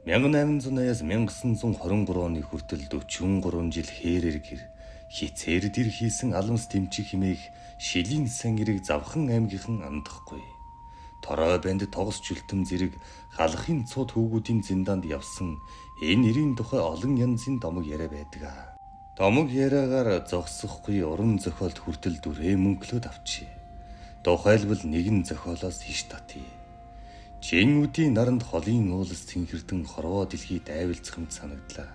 1880-аас 1923 оны хүртэл 43 жил хээрээр гэр хицээр дэр хийсэн алмас дэмчиг химээх шилийн сан ирэг Завхан аймгийнхан андахгүй. Торой банд тогос чүлтэм зэрэг халахын цууд хүүгүүдийн зиндаанд явсан энэ нэрийн тухай олон янзын домог яриа байдаг. Домог яриагаар зогсохгүй уран зохиолд хүртэл дүрээ мөнгөлөд авчи. Тухайлбал нэгэн зохиолоос хиш татъя. Чингүүдийн наранд холын уулс цэнхэрдэн хорвоо дэлхий дайвалцах мэт санагдлаа.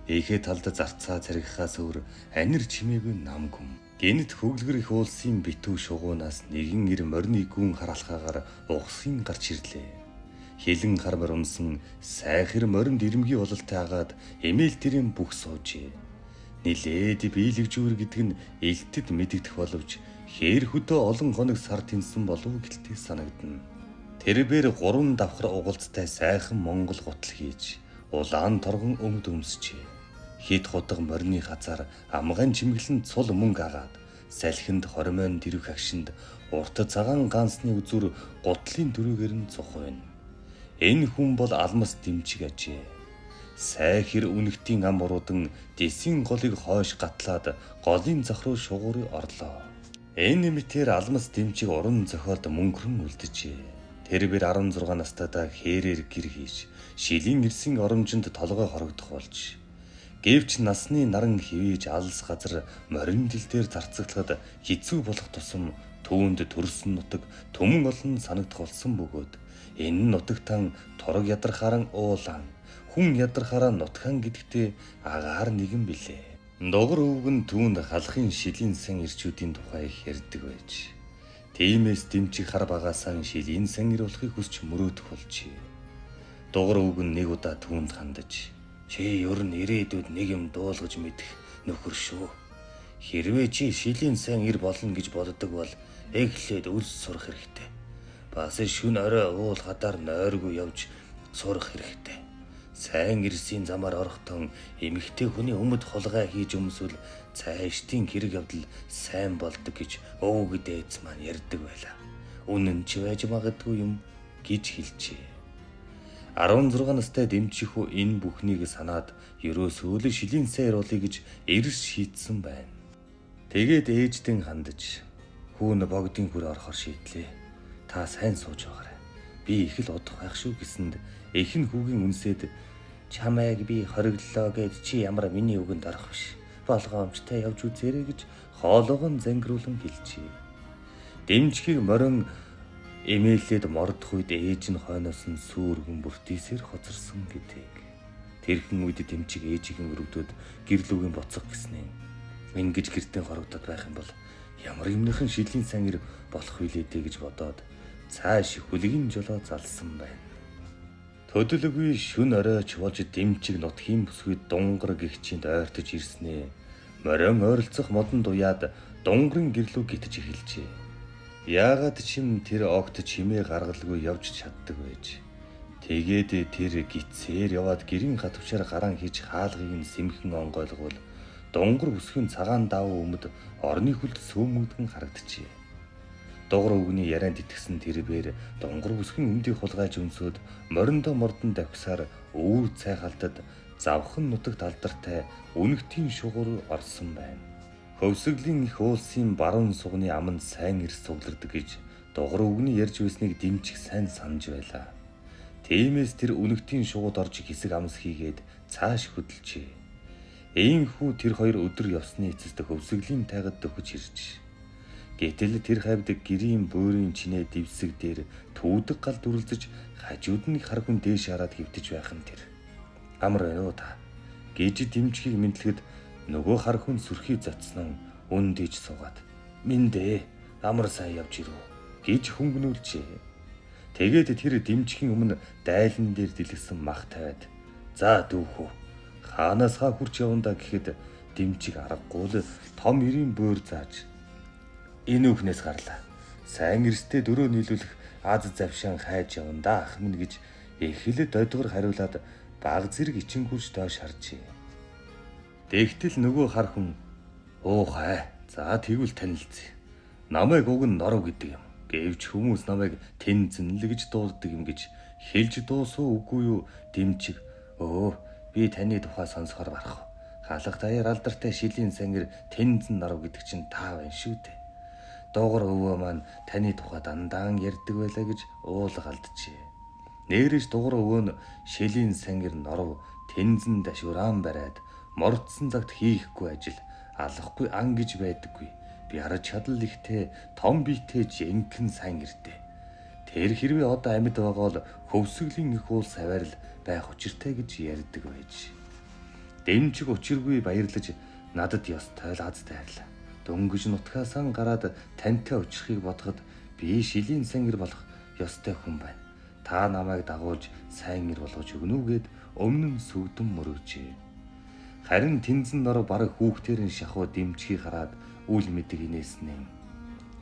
Эхээ талд зарцаа царгихаас өөр анир чимээгүй нам гүм. Гэнэт хөглгөр их уулсын битүү шугуунаас нэгэн ир морины гүн харалхаагаар угсын гарч ирлээ. Хилэн хармар унсан сайхэр моринд ирэмгийн бололтой агаад эмээл тэрийн бүх суужээ. Нилээд биелэгжүүр гэдэг нь элтэд мэдэгдэх боловч хээр хөдөө олон хоног сар тэнсэн болов гэлтэй санагдана. Тэрбээр 3 давхар угалцтай сайхан монгол гутал хийж улаан торгон өмд өмсчээ. Хит худаг морины хазаар амгаан чимэглэн цул мөнгө агаад салхинд хормойн дэрвх агшинд урт цагаан ганцны үзүр гутлын дөрөөгөр нь цух байна. Энэ хүн бол алмас дэмчиг ажээ. Сайхэр үнэгтийн ам уруудан дэсийн голыг хойш гатлаад голын зах руу шугуурыг орлоо. Энэ мэтэр алмас дэмчиг уран зохиолд мөнгөрөн үлдэжээ. Тэрбээр 16 настайдаа хээрээр гэр хийж шилийн ирсэн оромжинд толгой хорогдох болж. Гэвч насны наран хивээж алс газар морин дил дээр зарцаглахад хэцүү болох тусам түүнд төрсөн нутаг төмөн олон санагдах болсон бөгөөд энэ нутагтан торог ядархааран уулан хүн ядархаараа нутхан гэдэгтээ агаар нэгэн билээ. Дугар өвгөн түүнд халахын шилийн сан ирчүүдийн тухай их ярьдаг байж. Тиймээс дэмчиг хар багаасан шилийн сан ир болохыг хүсч мөрөөдөх болжээ. Дугар өвгөн нэг удаа түүнд хандаж чи ер нь ирээдүйд нэг юм дуулгаж мэдэх нөхөр шүү. Хэрвээ чи шилийн сан ир болно гэж боддог бол эхлээд үлс сурах хэрэгтэй. Бас шүн орой уул хадаар нойргүй явж сурах хэрэгтэй. Сайн ирсийн замаар орохдон эмэгтэй хүний өмд хулгай хийж өмсвөл цаашдын хэрэг явдал сайн болдог гэж өвөг дээдс маань ярьдаг байлаа. Үнэн ч байж магадгүй юм гэж хэлжээ. 16 настай дэмчихүү энэ бүхнийг санаад ерөөсөө л шилийн сайр болъё гэж эрс шийдсэн байна. Тэгээд ээждэн хандаж хүүн богдын хүр орохоор шийдлээ. Та сайн сууж байгаарай. Би их л удах байх шүү гэсэнд эхэн хүүгийн үнсээд чамайг би хориглолоо гэд чи ямар миний үгэнд орох биш. Болгоомжтой явж үзээрэй гэж хоолойгон зангируулан хэлжээ. Дэмжихийг морин эмээлээд мордох үед ээж нь хойноос нь сүүргэн бүртээсээр хоцорсон гэдэг. Тэрхэн үед дэмчиг ээжигийн өрөвдөд гэрлүүгийн боцох гэснээ. Ингэж гэртээ хорогдоод байх юм бол ямар юмныхан шилийн сан ир болох вүлээ дээ гэж бодоод цааш хүлгийн жолоо залсан байна. Төдөлгүй шүн оройч болж дэмчиг нутгийн бүсгүйд дунгар гихчинд ойртож ирснээ. Морин ойролцох модон дуяад дунгарын гэрлүү гитж эхэлжээ. Яагаад чим тэр огт чимээ гаргалгүй явж чаддаг байж. Тэгээд тэр гитсээр яваад гэрийн хатвчаар гараан хийж хаалгыг нь сэмхэн онгойлгол дунгар бүсгийн цагаан давуу өмд орны хүлд сөөмөгдөн харагджээ. Дугар өвгний ярианд итгэсэн тэрбээр дунгар бүсгийн өмдийг хулгайж өмсөд мориндоо мордон давхсаар өвөр цайхалтад завхан нутагт алдартай үнэгтийн шугуур орсон байна. Хөвсгөлийн их уулсын баруун сугны аманд сайн ирс цуглардаг гэж дугар өвгний ярьж байсныг дэмчих сайн санаж байлаа. Тиймээс тэр үнэгтийн шууд орж хэсэг амс хийгээд цааш хөдөлжээ. Ийхүү тэр хоёр өдөр явсны эцэст хөвсгөлийн тайгад дөхөж ирж. Гэтэл тэр хавьд гэрийн буурийн чинээ дивсэг дээр түүдэг гал дүрлзэж хажууд нь хар хүн дээш хараад хөвтөж байх нь тэр. Амар байна уу та гэж дэмжихийг мэдлэхэд нөгөө хар хүн сүрхий затсан үн дэж суугаад минь амар сайн явж ирв гэж хөнгөнүүлжээ. Тэгээд тэр дэмжихийн өмнө дайлан дээр дэлгэсэн мах тавиад за дүүхүү хаанаас хаа хурч явандаа гэхэд дэмжиг аргагүй л том ирийн бөөр зааж энэ үхнээс гарлаа. Сайн эрстэй дөрөө нийлүүлэх аз завшаан хайж явандаа ах минь гэж эхлээд дойдгор хариулаад баг зэрэг ичин хурж доош харжээ. Тэгтэл нөгөө хар хүн "Оо хай. За тэгвэл танилцъя. Намайг уг нь норов гэдэг юм" Гэвч хүмүүс намайг тэнцэн л гэж дууддаг юм гэж хэлж дуусуу үгүй юу Дэмчиг. Би таны тухай сонсохоор барах. Халах даяар алдартай шилийн сангэр Тэнцэн Нарав гэдэг чинь та байна шүү дээ. Доогор өвөө маань таны тухай дандаан ярьдаг байлаа гэж уулга алджээ. Нээрэж дугур өвөө нь шилийн сангэр Нарав Тэнцэн дашураан бариад мордсон цагт хийхгүй ажил алахгүй ан гэж байдаггүй. Би харж чадал ихтэй том биетэй жинхэнэ сангэртэй. Тэр хэрвээ одоо амьд байгаа бол хөвсгөлийн их уул саваарл байх учиртай гэж ярьдаг байж. Дэмчиг учиргүй баярлаж надад ёстой л аз тайрлаа. Дөнгөж нутгаасаа гараад тантай очихыг бодоход би шилийн сангэр болох ёстой хүн байна. Та намайг дагуулж сайн ир болгож өгнө үү гэд өмнө нь сүгдэн мөрөжээ. Харин Тэнцэн Нарав бараг хүүхдэрийн шахуу Дэмчгийг хараад үл мэдэг инээснэ.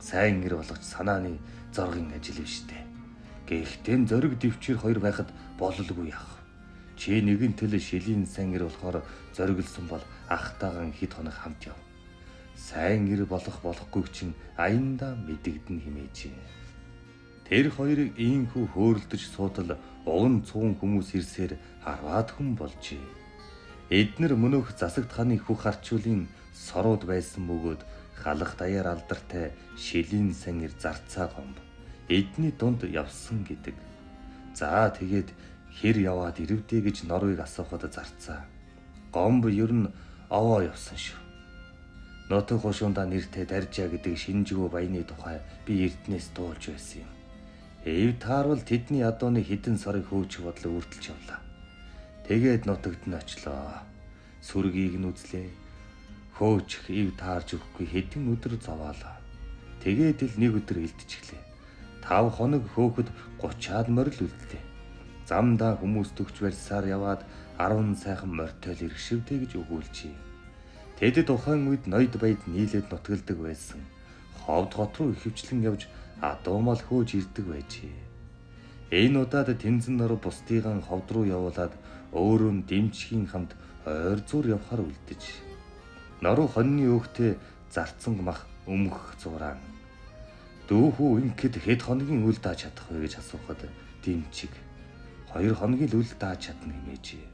Сайн ир болгож санааны зоргийн ажил биш дээ. Гэхдээ зориг дэвчээр хоёр байхад бололгүй яах. Чи нэгэн тэл шилийн сайн ир болохоор зориглсон бол ахтайгаан хэд хоног хамт яв. Сайн ир болохгүй чинь аяндаа мэдэгдэн химээжээ. Тэр хоёрыг ийхүү хөөрөлдөж суутал уган цуган хүмүүс ирсээр харваад хүн болжээ. Эднэр мөнөх засагт хааны хүх харчуулын сорууд байсан бөгөөд халах даяар алдартай шилийн сангэр зарцаа гомб эдний дунд явсан гэдэг. За тэгээд хэр яваад ирэвдэ гэж Норвыг асуухад зарцаа. Гомб ер нь овоо явсан шүү. Нотог хушуунда нэртэй Даржаа гэдэг шинжгүй баяны тухай би Эрдэнэс дуулж байсан юм. Эв таарвал тэдний адууны хідэн сарыг хөөчих бодлоо үрдэлж явлаа. Тэгээд нутагт нь очлоо. Сүргийг нь үзлээ. Хөөчих эв таарж өгөхгүй хэдэн өдөр зовоолоо. Тэгээд л нэг өдөр илтчихлээ. 5 хоног хөөхөд 30-аад морил үлдлээ. Замдаа хүмүүс төгч барьсаар яваад 10 сайхан морьтойл иргэшивдэ гэж өгүүлжээ. Тэд тухайн үед ноёд баяд нийлээд нутгалдаг байсан. Ховд гот руу ихэвчлэн явж адуумал хөөж ирдэг байжээ. Энэ удаад Тэнцэн Нарав бусдыгаан ховд руу явуулаад өөрөө нь Дэмчгийн хамт ойр зур явхаар үлдэж. Нарав хоньны өөхтэй зарцанг мах өмгөх зураан. Дүүхүү ингээд хэд хоногийн үл дааж чадах вэ гэж асуухад Дэмчиг 2 хоногийн үл дааж чадна хэмээжээ.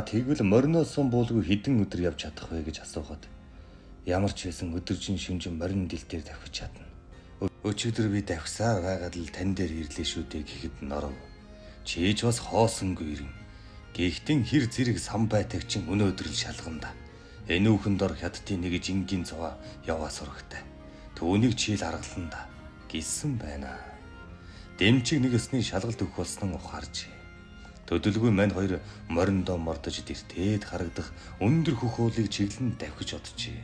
Тэгвэл мориносон буулгүй хэдэн өдөр явж чадах вэ гэж асуухад ямар ч байсан өдөржин шүнжин морин дил дээр давхиж чадна. Өчигдөр би давхсаар байгаад л тань дээр ирлээ шүү дээ гэхэд Нарав чийж бас хоосонгүй ирэн. Гэхдээ хэр зэрэг сан байтаг чин өнөөдөр л шалгана да. Энэ үхэнд ор хятадын нэг жингийн цаваа яваа сурагтай. Түүнийг чийл аргалан да гэсэн байна. Дэмчиг нэг өсний шалгалт өгөх болсноо ухааржээ. Төдөлгүй мань хоёр мориндоо мордож дэртээд харагдах өндөр хөх уулыг чиглэн давхиж оджээ.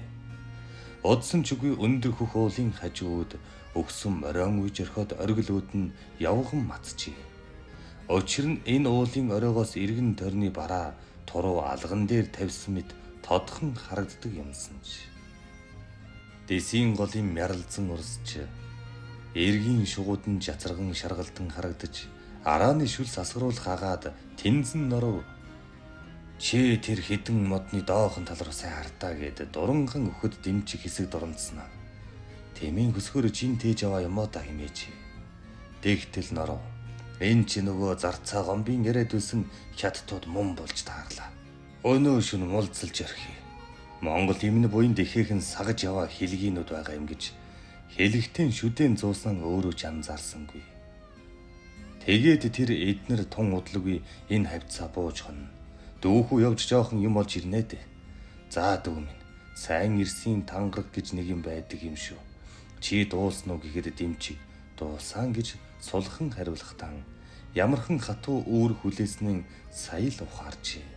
Удсан ч үгүй өндөр хөх уулын хажууд өгсөн морион үж орхиод оргилууд нь явган матжээ. Учир нь энэ уулын оройгоос иргэн тойрны бараа туруу алган дээр тавьсан мэт тодхон харагддаг юмсанч. Дэсийн голын мярлзан урсч эргийн шугууд нь жацарган шаргалтан харагдаж арааны шүлс асгаруулах агаад Тэнцэн Нарав чи тэр хідэн модны доохон тал руу сайн хартаа гэд дуранган өхөд Дэмчиг хэсэг дурамдснаа. Тэмийн хөсгөр чин тээж аваа юм оо да хэмээж. Тэгтэл Нарав энэ чи нөгөө зарцаа гомбын яриад үлсэн хятадууд мөн болж таарлаа. Өнөө шүн мулцалж орхи. Монгол эмнэ буян дэхээхэн сагаж яваа хэлгийнүүд байгаа юм гэж хэлэгтэн шүдэн зуусан өөрөө ч анзаарсангүй. Тэгээд тэр эднэр тун удалгүй энэ хавцаа бууж хонно. Дүүхүү явж жоохон юм олж ирнэ дээ. За дүү минь, сайн ирсийн тангараг гэж нэг юм байдаг юм шүү. Чи дуусна уу гэхэд Дэмчиг дуусан гэж сулхан хариулахтан ямархан хатуу үүр хүлээснэн сая л ухаарчээ.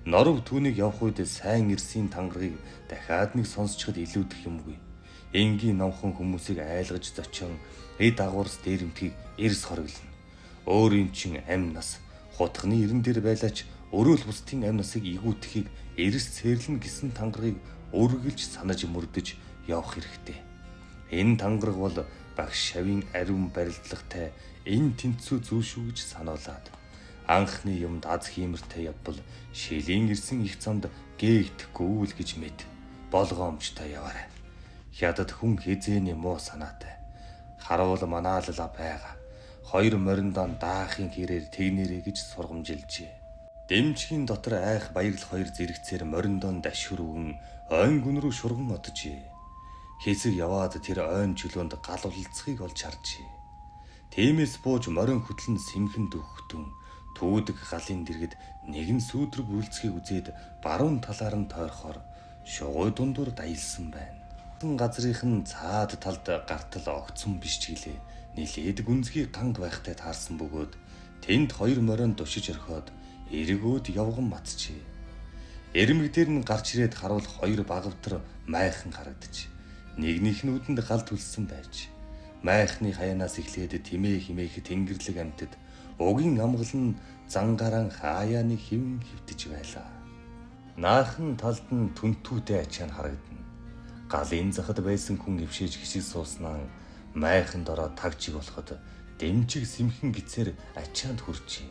Норв түүнийг явах үед сайн ирсийн тангарыг дахиад нэг сонсчод илүүдэх юмгүй. Энгийн номхон хүмүүсийг айлгаж зочин эд агуурс дээрэмтгийг эрс хориглоно. Өөрийн чин амь нас хутганы ирэн дээр байлаач өрөөл бусдын амь насыг игүүтгэхийг эрс цэрлэн гэсэн тангарыг өргөлж санаж мөрдөж явах хэрэгтэй. Энэ тангараг бол багш шавийн ариун барилдлагатай энэ тэнцүү зүйл шүү гэж сануулад анхны юмд аз хиймэртэй явбал шилийн ирсэн их замд гээгдэхгүй л гэж мэд болгоомжтой яваарай. Хятад хүн хизээний муу санаатай. Харуул манаалла байгаа. Хоёр мориндон даахын хэрээр тэгнэрэ гэж сургамжилжээ. Дэмчгийн дотор айх баярлах хоёр зэрэгцээр мориндон дашхирвэн ойн гүн рүү шурган одожээ. Хэсэг яваад тэр ойн чөлөөнд галуулцахыг олж харжээ. Тиймээс бууж морин хөтлөн сэмхэн дөхтөн туудаг галын дэргэд нэгэн сүүдрэг үйлцгийг үзээд баруун талаар нь тойрохоор шугуй дундуур даялсан байна. Газрынхын цаад талд гартал огцсон биш ч гэлээ нилээд гүнзгий ганг байхтай таарсан бөгөөд тэнд хоёр морин душиж орхиод эргүүд явган матжээ. Эрмэг дээр нь гарч ирээд харуул хоёр багавтар майхан харагдаж нэгнийх нь үдэнд гал түлсэн байж майхны хаянаас эхлээд тимээ химээх тэнгэрлэг амтд угийн амгал нь зангаран хаяаны хэвэн хөвтөж байлаа. Наахан талд нь түнтүүтэй ачаан харагдана. Галын захад байсан хүн өвшөөж хишиг сууснаа майханд ороод тагчиг болоход дэмчиг сэмхэн гисээр ачаанд хүрчээ.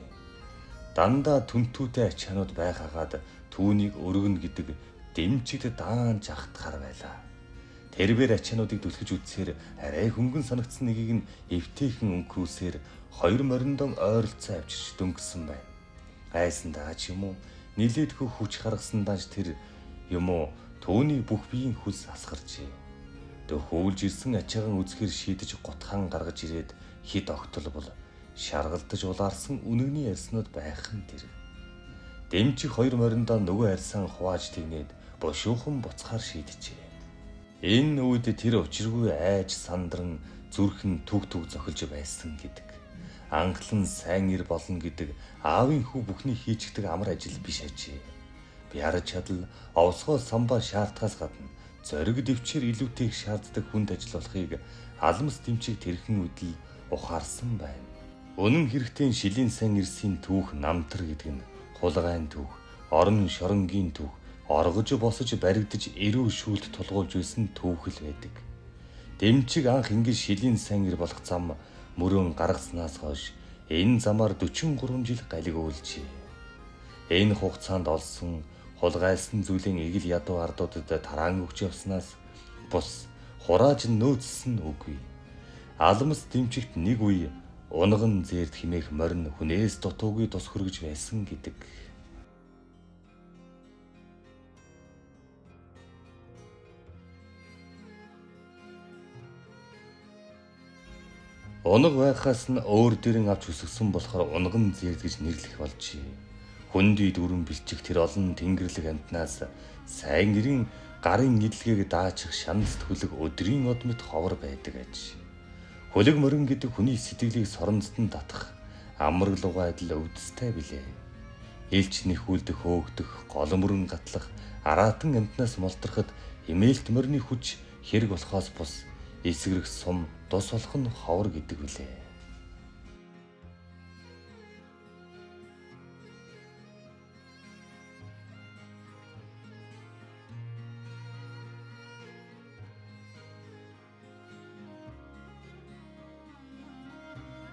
Дандаа түнтүүтэй ачаанууд байхаагаад түүнийг өргөнө гэдэг дэмчигд даанч ахтахаар байлаа. Тэрбээр ачаануудыг түлхэж үтсээр арай хөнгөн санагдсан нэгийг нь эвтэйхэн өнгөрүүлсээр хоёр мориндон ойролцоо авчирч дөнгөсөн байна. Айсандаа ч юм уу нилээдгүй хүч харгасндааж тэр юм уу түүний бүх биеийн хөлс асгарчээ. Дөхөөлж ирсэн ачаагаа үзэхэр шийдэж гутхан гаргаж ирээд хид огтол бол шаргалдаж улаарсан үнэгний арьснууд байх нь тэр. Дэмчиг хоёр мориндоо нөгөө арьсаа хувааж тэгнээд бошуухан буцахаар шийджээ. Энэ үед тэр учиргүй айж сандран зүрхэн түг зохилж байсан гэдэг. Анхлан сайн ир болно гэдэг аавын хүү бүхний хийчихдэг амар ажил биш ажээ. Бяр чадал овсгоо самбаа шаардхаас гадна зориг дэвчээр илүүтэйг шаарддаг хүнд ажил болохыг алмас дэмчиг тэрхэн үдэл ухаарсан байна. Үнэн хэрэгтээ шилийн сан ирсийн түүх намтар гэдэг нь хулгайн түүх, орон шоронгийн түүх, оргож босож баригдаж эрүү шүүлт тулгуулж байсан түүх л байдаг. Дэмчиг анх ингэж шилийн сан ир болох зам мөрөн гаргаснаас хойш энэ замаар 43 жил галиг үйлжээ. Энэ хугацаанд олсон хулгайлсан зүйлийн эгэл ядуу ардуудад тараан өгч явснаас бус хурааж нөөцсөн үгүй. Алмас дэмчигт нэг үе унган зээрд химээх морин хүнээс дутуугүй тус хөргөж байсан гэдэг. Унаг байхаас нь өөр дэрэн авч өсгсөн болохоор унган зээрд гэж нэрлэх болжээ. Хүндий дүрэн бэлчих тэр олон тэнгэрлэг амтнаас сайн гэрийн гарын идэлгээг даачих шанс төлөг өдрийн од мэт ховор байдаг аж. Хөлөг морин гэдэг хүний сэтгэлийг соромжтод нь татах амраг лугайдл өвдөстэй билээ. Илч нэхүүлдэх хөөгдөх гол мөрөн гатлах араатан амтнаас молтороход эмээлт морины хүч хэрэг болохоос бус эсгэрэх сум тус болох нь ховор гэдэг билээ.